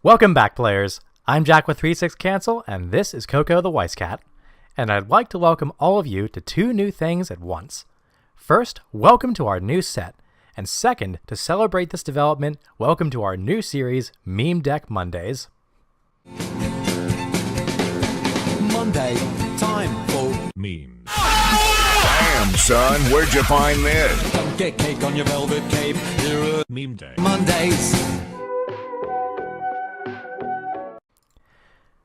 Welcome back, players. I'm Jack with 36 Cancel, and this is Coco the Weiss Cat. And I'd like to welcome all of you to two new things at once. First, welcome to our new set. And second, to celebrate this development, welcome to our new series, Meme Deck Mondays. Monday, time for memes. Damn, son, where'd you find this? Come get cake on your velvet cape. Here are Meme Day. Mondays.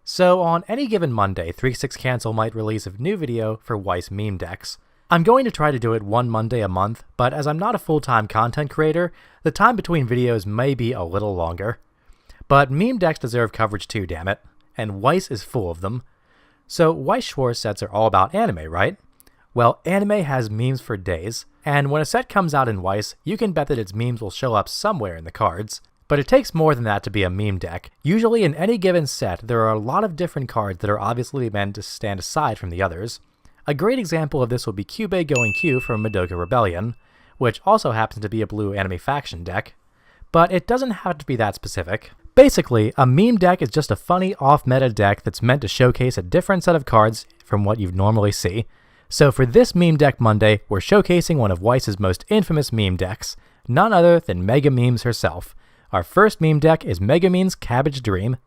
So on any given Monday, 36 Cancel might release a new video for Weiss meme decks. I'm going to try to do it one Monday a month, but as I'm not a full-time content creator, the time between videos may be a little longer. But meme decks deserve coverage too, damn it, and Weiss is full of them. So Weiss Schwarz sets are all about anime, right? Well, anime has memes for days, and when a set comes out in Weiss, you can bet that its memes will show up somewhere in the cards. But it takes more than that to be a meme deck. Usually in any given set, there are a lot of different cards that are obviously meant to stand aside from the others. A great example of this would be Cube going Q from Madoka Rebellion, which also happens to be a blue anime faction deck. But it doesn't have to be that specific. Basically, a meme deck is just a funny off-meta deck that's meant to showcase a different set of cards from what you'd normally see. So for this Meme Deck Monday, we're showcasing one of Weiss's most infamous meme decks, none other than Megumin's herself. Our first meme deck is Megumin's Cabbage Dream.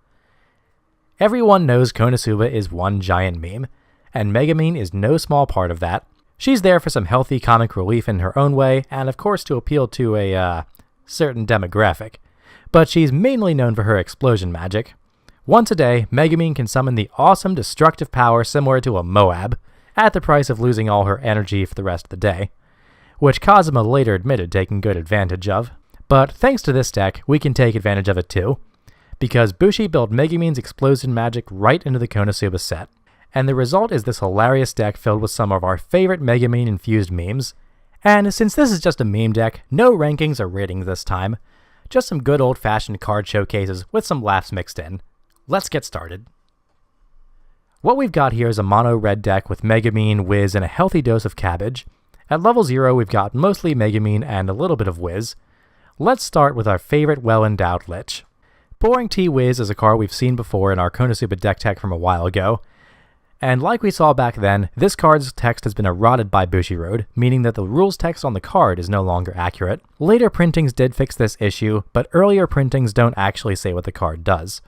Everyone knows Konosuba is one giant meme, and Megumin is no small part of that. She's there for some healthy comic relief in her own way, and of course to appeal to a certain demographic. But she's mainly known for her explosion magic. Once a day, Megumin can summon the awesome destructive power similar to a Moab, at the price of losing all her energy for the rest of the day, which Kazuma later admitted taking good advantage of. But thanks to this deck, we can take advantage of it too, because Bushi built Megumin's explosion magic right into the Konosuba set, and the result is this hilarious deck filled with some of our favorite Megumin-infused memes. And since this is just a meme deck, no rankings or ratings this time, just some good old-fashioned card showcases with some laughs mixed in. Let's get started. What we've got here is a mono red deck with Megumin, Wiz, and a healthy dose of Cabbage. At level 0, we've got mostly Megumin and a little bit of Wiz. Let's start with our favorite well-endowed Lich. Pouring Tea Wiz is a card we've seen before in our Konosuba deck tech from a while ago. And like we saw back then, this card's text has been eroded by Bushiroad, meaning that the rules text on the card is no longer accurate. Later printings did fix this issue, but earlier printings don't actually say what the card does.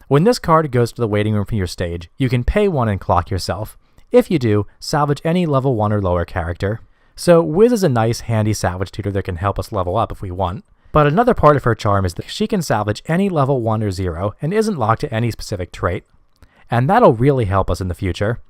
When this card goes to the waiting room from your stage, you can pay 1 and clock yourself. If you do, salvage any level 1 or lower character. So Wiz is a nice, handy salvage tutor that can help us level up if we want. But another part of her charm is that she can salvage any level 1 or 0 and isn't locked to any specific trait. And that'll really help us in the future.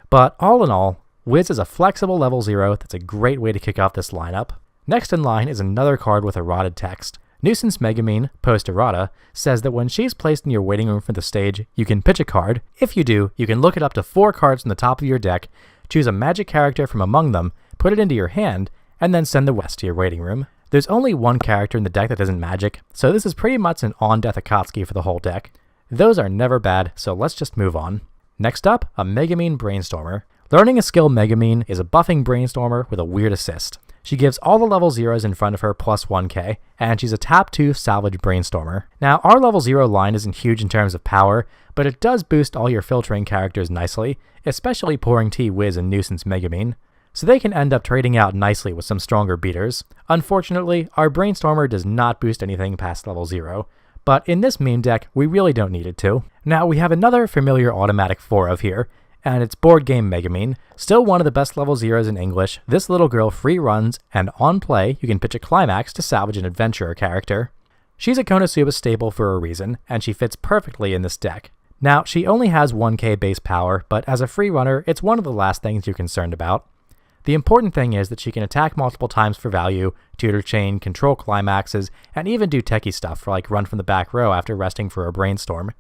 But all in all, Wiz is a flexible level 0 that's a great way to kick off this lineup. Next in line is another card with eroded text. Nuisance Megumin, post-errata, says that when she's placed in your waiting room for the stage, you can pitch a card. If you do, you can look at up to 4 cards from the top of your deck, choose a magic character from among them, put it into your hand, and then send the rest to your waiting room. There's only one character in the deck that isn't magic, so this is pretty much an on-death Akatsuki for the whole deck. Those are never bad, so let's just move on. Next up, a Megumin Brainstormer. Learning a skill Megumin is a buffing Brainstormer with a weird assist. She gives all the level 0s in front of her plus 1k, and she's a tap 2 salvage Brainstormer. Now, our level 0 line isn't huge in terms of power, but it does boost all your filtering characters nicely, especially Pouring Tea Wiz and Nuisance Megumin. So they can end up trading out nicely with some stronger beaters. Unfortunately, our Brainstormer does not boost anything past level 0, but in this meme deck, we really don't need it to. Now, we have another familiar automatic 4 of here, and it's Board Game Megumin. Still one of the best level 0s in English, this little girl free runs, and on play, you can pitch a climax to salvage an adventurer character. She's a Konosuba staple for a reason, and she fits perfectly in this deck. Now, she only has 1k base power, but as a free runner, it's one of the last things you're concerned about. The important thing is that she can attack multiple times for value, tutor chain, control climaxes, and even do techie stuff like run from the back row after resting for a brainstorm.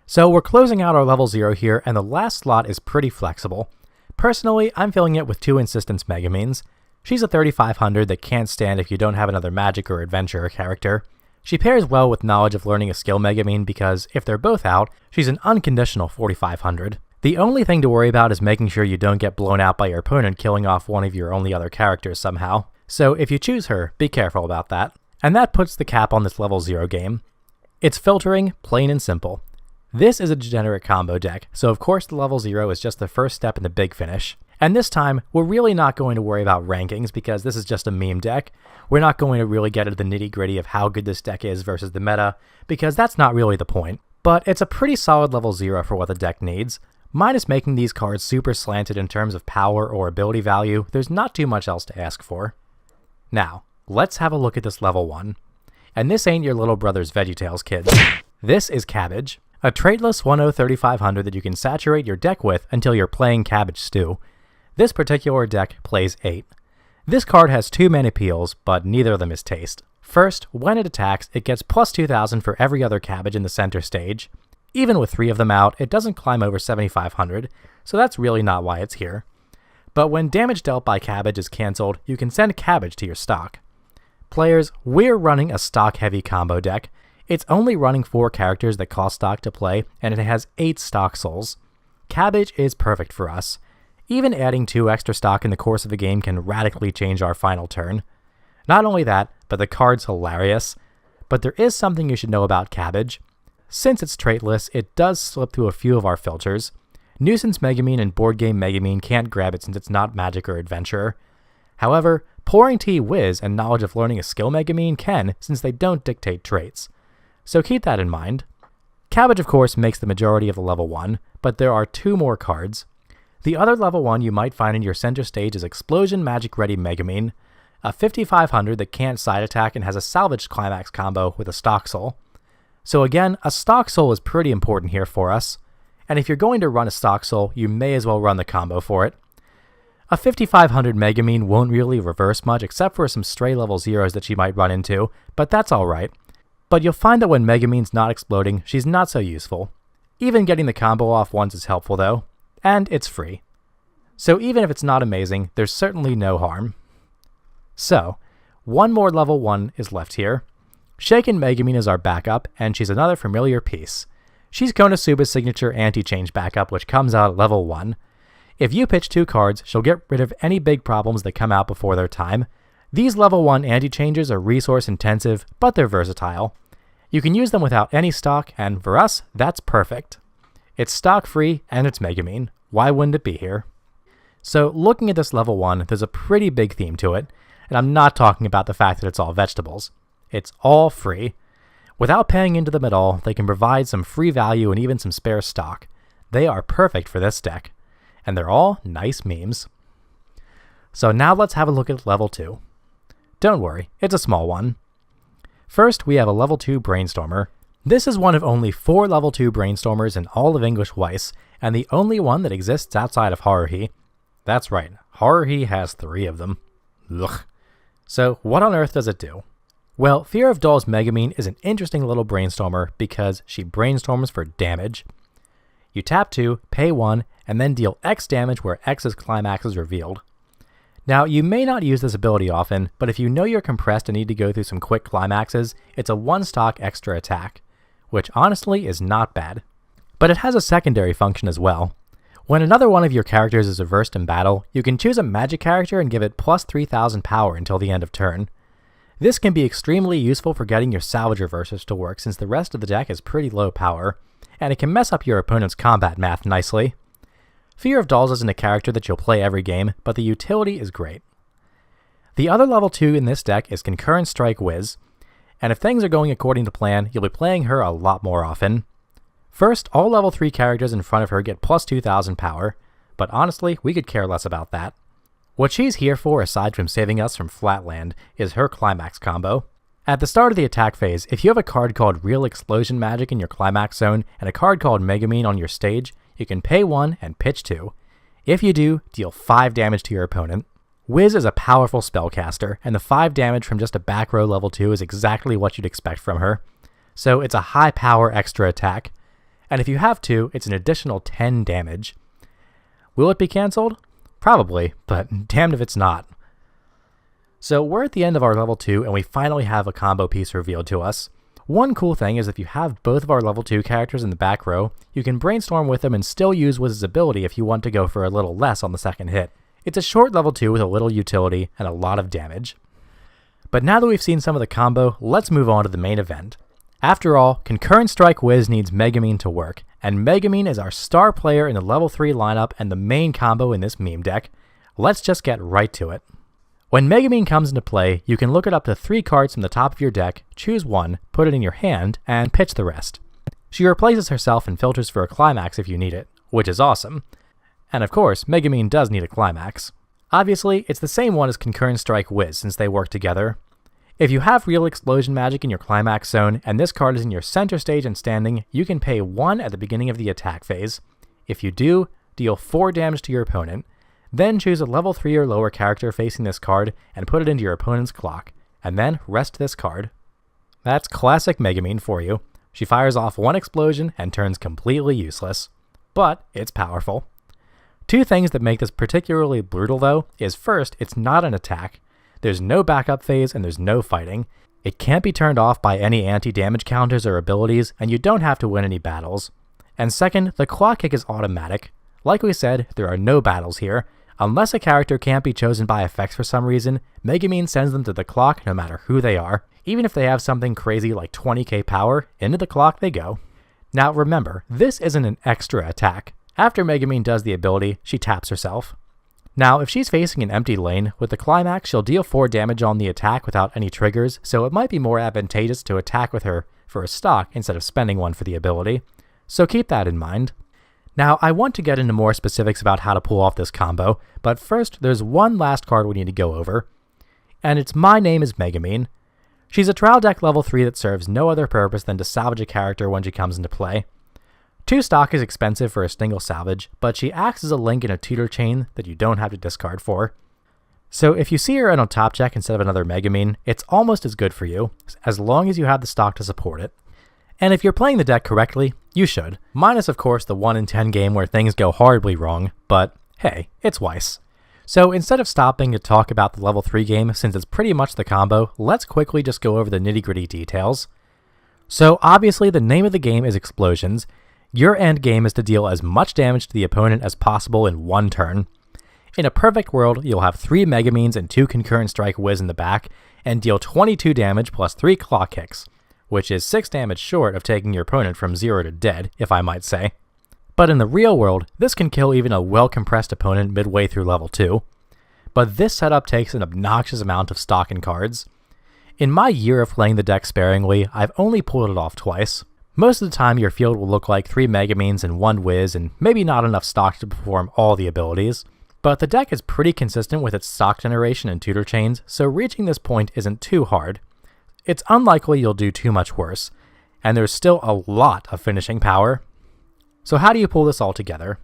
So we're closing out our level 0 here, and the last slot is pretty flexible. Personally, I'm filling it with 2 Insistence Megumins. She's a 3500 that can't stand if you don't have another magic or adventurer character. She pairs well with knowledge of learning a skill Megumin because if they're both out, she's an unconditional 4500. The only thing to worry about is making sure you don't get blown out by your opponent killing off one of your only other characters somehow. So if you choose her, be careful about that. And that puts the cap on this level 0 game. It's filtering, plain and simple. This is a degenerate combo deck, so of course the level 0 is just the first step in the big finish. And this time, we're really not going to worry about rankings because this is just a meme deck. We're not going to really get into the nitty gritty of how good this deck is versus the meta, because that's not really the point. But it's a pretty solid level 0 for what the deck needs. Minus making these cards super slanted in terms of power or ability value, there's not too much else to ask for. Now, let's have a look at this level 1. And this ain't your little brother's VeggieTales, kids. This is Cabbage, a traitless 1/0 3500 that you can saturate your deck with until you're playing Cabbage Stew. This particular deck plays 8. This card has 2 main appeals, but neither of them is taste. First, when it attacks, it gets plus 2000 for every other Cabbage in the center stage. Even with 3 of them out, it doesn't climb over 7500, so that's really not why it's here. But when damage dealt by Cabbage is cancelled, you can send Cabbage to your stock. Players, we're running a stock-heavy combo deck. It's only running 4 characters that cost stock to play, and it has 8 stock souls. Cabbage is perfect for us. Even adding 2 extra stock in the course of a game can radically change our final turn. Not only that, but the card's hilarious. But there is something you should know about Cabbage. Since it's traitless, it does slip through a few of our filters. Nuisance Megumin and Board Game Megumin can't grab it since it's not magic or adventurer. However, Pouring Tea Wiz and Knowledge of Learning a Skill Megumin can, since they don't dictate traits. So keep that in mind. Cabbage, of course, makes the majority of the level 1, but there are 2 more cards. The other level 1 you might find in your center stage is Explosion Magic Ready Megumin, a 5500 that can't side attack and has a salvaged climax combo with a stock soul. So again, a stock soul is pretty important here for us, and if you're going to run a stock soul, you may as well run the combo for it. A 5500 Megumin won't really reverse much except for some stray level 0s that she might run into, but that's alright. But you'll find that when Megumin's not exploding, she's not so useful. Even getting the combo off once is helpful though, and it's free. So even if it's not amazing, there's certainly no harm. So, one more level 1 is left here. Shaken Megumin is our backup, and she's another familiar piece. She's Konosuba's signature anti-change backup, which comes out at level 1. If you pitch 2 cards, she'll get rid of any big problems that come out before their time. These level 1 anti-changes are resource intensive, but they're versatile. You can use them without any stock, and for us, that's perfect. It's stock free, and it's Megumin. Why wouldn't it be here? So looking at this level 1, there's a pretty big theme to it, and I'm not talking about the fact that it's all vegetables. It's all free. Without paying into them at all, they can provide some free value and even some spare stock. They are perfect for this deck. And they're all nice memes. So now let's have a look at level 2. Don't worry, it's a small one. First, we have a level 2 Brainstormer. This is one of only 4 level 2 Brainstormers in all of English Weiss, and the only one that exists outside of Haruhi. That's right, Haruhi has 3 of them. Ugh. So what on earth does it do? Well, Fear of Dolls Megumin is an interesting little brainstormer because she brainstorms for damage. You tap 2, pay 1, and then deal X damage where X's climax is revealed. Now, you may not use this ability often, but if you know you're compressed and need to go through some quick climaxes, it's a 1 stock extra attack, which honestly is not bad. But it has a secondary function as well. When another one of your characters is reversed in battle, you can choose a magic character and give it plus 3000 power until the end of turn. This can be extremely useful for getting your salvage reversers to work since the rest of the deck is pretty low power, and it can mess up your opponent's combat math nicely. Fear of Dolls isn't a character that you'll play every game, but the utility is great. The other level 2 in this deck is Concurrent Strike Wiz, and if things are going according to plan, you'll be playing her a lot more often. First, all level 3 characters in front of her get plus 2000 power, but honestly, we could care less about that. What she's here for, aside from saving us from Flatland, is her climax combo. At the start of the attack phase, if you have a card called Real Explosion Magic in your climax zone and a card called Megumin on your stage, you can pay 1 and pitch 2. If you do, deal 5 damage to your opponent. Wiz is a powerful spellcaster, and the 5 damage from just a back row level 2 is exactly what you'd expect from her. So it's a high power extra attack, and if you have 2, it's an additional 10 damage. Will it be cancelled? Probably, but damned if it's not. So we're at the end of our level 2 and we finally have a combo piece revealed to us. One cool thing is if you have both of our level 2 characters in the back row, you can brainstorm with them and still use Wiz's ability if you want to go for a little less on the second hit. It's a short level 2 with a little utility and a lot of damage. But now that we've seen some of the combo, let's move on to the main event. After all, Concurrent Strike Wiz needs Megumin to work, and Megumin is our star player in the level 3 lineup and the main combo in this meme deck. Let's just get right to it. When Megumin comes into play, you can look at up to 3 cards from the top of your deck, choose one, put it in your hand, and pitch the rest. She replaces herself and filters for a climax if you need it, which is awesome. And of course, Megumin does need a climax. Obviously, it's the same one as Concurrent Strike Wiz since they work together. If you have real explosion magic in your climax zone, and this card is in your center stage and standing, you can pay 1 at the beginning of the attack phase. If you do, deal 4 damage to your opponent, then choose a level 3 or lower character facing this card and put it into your opponent's clock, and then rest this card. That's classic Megumin for you. She fires off 1 explosion and turns completely useless. But it's powerful. 2 things that make this particularly brutal though is first, it's not an attack. There's no backup phase and there's no fighting. It can't be turned off by any anti-damage counters or abilities, and you don't have to win any battles. And second, the clock kick is automatic. Like we said, there are no battles here. Unless a character can't be chosen by effects for some reason, Megumin sends them to the clock no matter who they are. Even if they have something crazy like 20k power, into the clock they go. Now remember, this isn't an extra attack. After Megumin does the ability, she taps herself. Now, if she's facing an empty lane, with the climax she'll deal 4 damage on the attack without any triggers, so it might be more advantageous to attack with her for a stock instead of spending one for the ability. So keep that in mind. Now, I want to get into more specifics about how to pull off this combo, but first there's one last card we need to go over. And it's My Name is Megumin. She's a trial deck level 3 that serves no other purpose than to salvage a character when she comes into play. 2 stock is expensive for a single salvage, but she acts as a link in a tutor chain that you don't have to discard for. So if you see her in a top deck instead of another Megumin, it's almost as good for you, as long as you have the stock to support it. And if you're playing the deck correctly, you should. Minus of course the 1 in 10 game where things go horribly wrong, but hey, it's Weiss. So instead of stopping to talk about the level 3 game since it's pretty much the combo, let's quickly just go over the nitty-gritty details. So obviously the name of the game is Explosions. Your end game is to deal as much damage to the opponent as possible in 1 turn. In a perfect world, you'll have 3 Megumins and 2 Concurrent Strike Wiz in the back, and deal 22 damage plus 3 claw kicks, which is 6 damage short of taking your opponent from 0 to dead, if I might say. But in the real world, this can kill even a well-compressed opponent midway through level 2. But this setup takes an obnoxious amount of stock and cards. In my year of playing the deck sparingly, I've only pulled it off twice. Most of the time your field will look like 3 Megumins and 1 Wiz and maybe not enough stock to perform all the abilities. But the deck is pretty consistent with its stock generation and tutor chains, so reaching this point isn't too hard. It's unlikely you'll do too much worse, and there's still a lot of finishing power. So how do you pull this all together?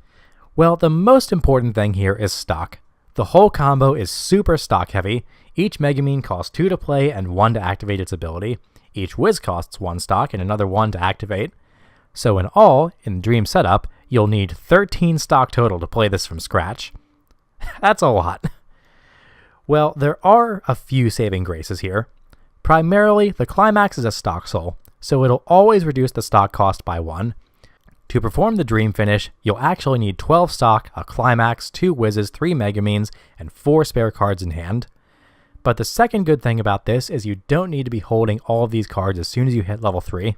Well, the most important thing here is stock. The whole combo is super stock heavy. Each Megumin costs 2 to play and 1 to activate its ability. Each Wiz costs 1 stock and another 1 to activate. So in all, in Dream setup, you'll need 13 stock total to play this from scratch. That's a lot. Well, there are a few saving graces here. Primarily, the climax is a stock soul, so it'll always reduce the stock cost by 1. To perform the Dream finish, you'll actually need 12 stock, a climax, 2 Wizes, 3 Megumins, and 4 spare cards in hand. But the second good thing about this is you don't need to be holding all of these cards as soon as you hit level 3.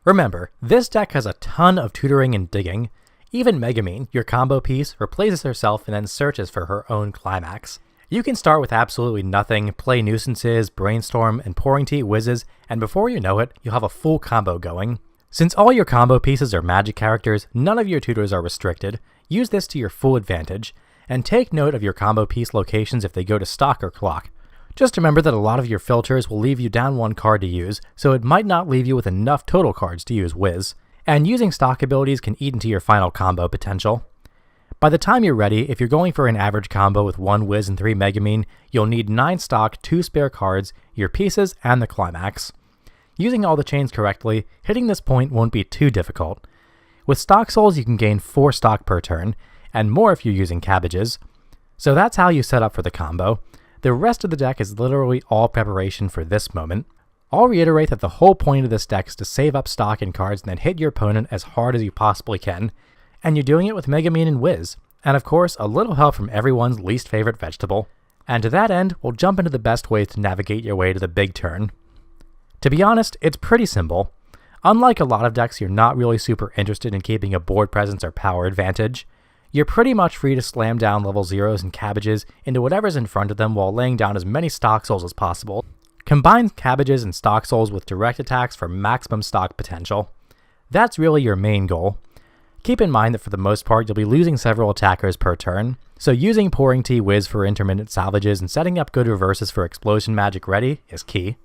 Remember, this deck has a ton of tutoring and digging. Even Megumin, your combo piece, replaces herself and then searches for her own climax. You can start with absolutely nothing, play Nuisances, Brainstorm, and Pouring Tea Wizes, and before you know it, you'll have a full combo going. Since all your combo pieces are magic characters, none of your tutors are restricted. Use this to your full advantage, and take note of your combo piece locations if they go to stock or clock. Just remember that a lot of your filters will leave you down 1 card to use, so it might not leave you with enough total cards to use Wiz. And using stock abilities can eat into your final combo potential. By the time you're ready, if you're going for an average combo with 1 Wiz and 3 Megumin, you'll need 9 stock, 2 spare cards, your pieces, and the climax. Using all the chains correctly, hitting this point won't be too difficult. With stock souls you can gain 4 stock per turn, and more if you're using cabbages. So that's how you set up for the combo. The rest of the deck is literally all preparation for this moment. I'll reiterate that the whole point of this deck is to save up stock and cards and then hit your opponent as hard as you possibly can. And you're doing it with Megumin and Wiz. And of course, a little help from everyone's least favorite vegetable. And to that end, we'll jump into the best ways to navigate your way to the big turn. To be honest, it's pretty simple. Unlike a lot of decks, you're not really super interested in keeping a board presence or power advantage. You're pretty much free to slam down level 0s and Cabbages into whatever's in front of them while laying down as many stock souls as possible. Combine Cabbages and stock souls with direct attacks for maximum stock potential. That's really your main goal. Keep in mind that for the most part you'll be losing several attackers per turn, so using Pouring Tea Wiz for intermittent salvages and setting up good reverses for Explosion Magic ready is key.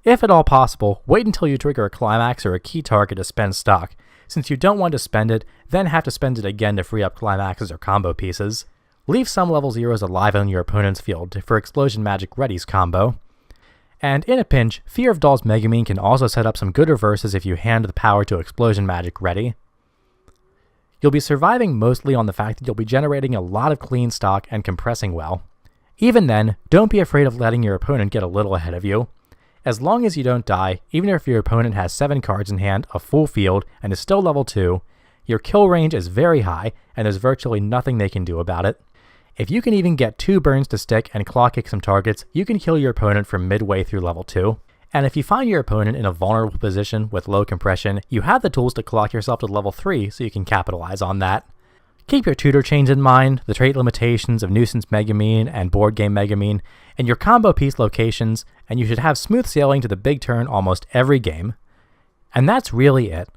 If at all possible, wait until you trigger a climax or a key target to spend stock, since you don't want to spend it, then have to spend it again to free up climaxes or combo pieces. Leave some level 0s alive on your opponent's field for Explosion Magic ready's combo. And in a pinch, Fear of Doll's Megumin can also set up some good reverses if you hand the power to Explosion Magic ready. You'll be surviving mostly on the fact that you'll be generating a lot of clean stock and compressing well. Even then, don't be afraid of letting your opponent get a little ahead of you. As long as you don't die, even if your opponent has 7 cards in hand, a full field, and is still level 2, your kill range is very high and there's virtually nothing they can do about it. If you can even get 2 burns to stick and claw kick some targets, you can kill your opponent from midway through level 2. And if you find your opponent in a vulnerable position with low compression, you have the tools to clock yourself to level 3 so you can capitalize on that. Keep your tutor chains in mind, the trait limitations of Nuisance Megumin and Board Game Megumin, and your combo piece locations, and you should have smooth sailing to the big turn almost every game. And that's really it.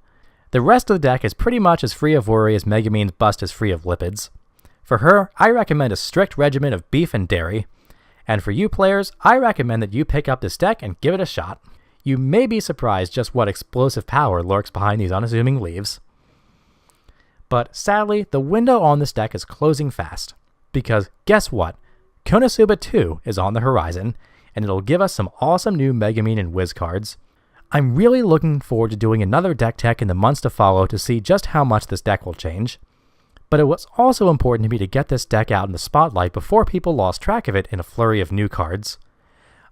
The rest of the deck is pretty much as free of worry as Megumin's bust is free of lipids. For her, I recommend a strict regimen of beef and dairy. And for you players, I recommend that you pick up this deck and give it a shot. You may be surprised just what explosive power lurks behind these unassuming leaves. But sadly, the window on this deck is closing fast. Because guess what? Konosuba 2 is on the horizon, and it'll give us some awesome new Megumin and Wiz cards. I'm really looking forward to doing another deck tech in the months to follow to see just how much this deck will change. But it was also important to me to get this deck out in the spotlight before people lost track of it in a flurry of new cards.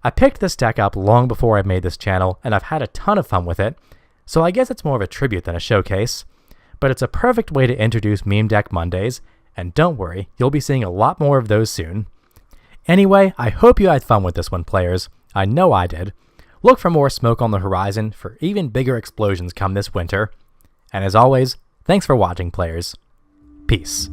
I picked this deck up long before I made this channel, and I've had a ton of fun with it, so I guess it's more of a tribute than a showcase. But it's a perfect way to introduce Meme Deck Mondays, and don't worry, you'll be seeing a lot more of those soon. Anyway, I hope you had fun with this one, players. I know I did. Look for more smoke on the horizon for even bigger explosions come this winter. And as always, thanks for watching, players. Peace.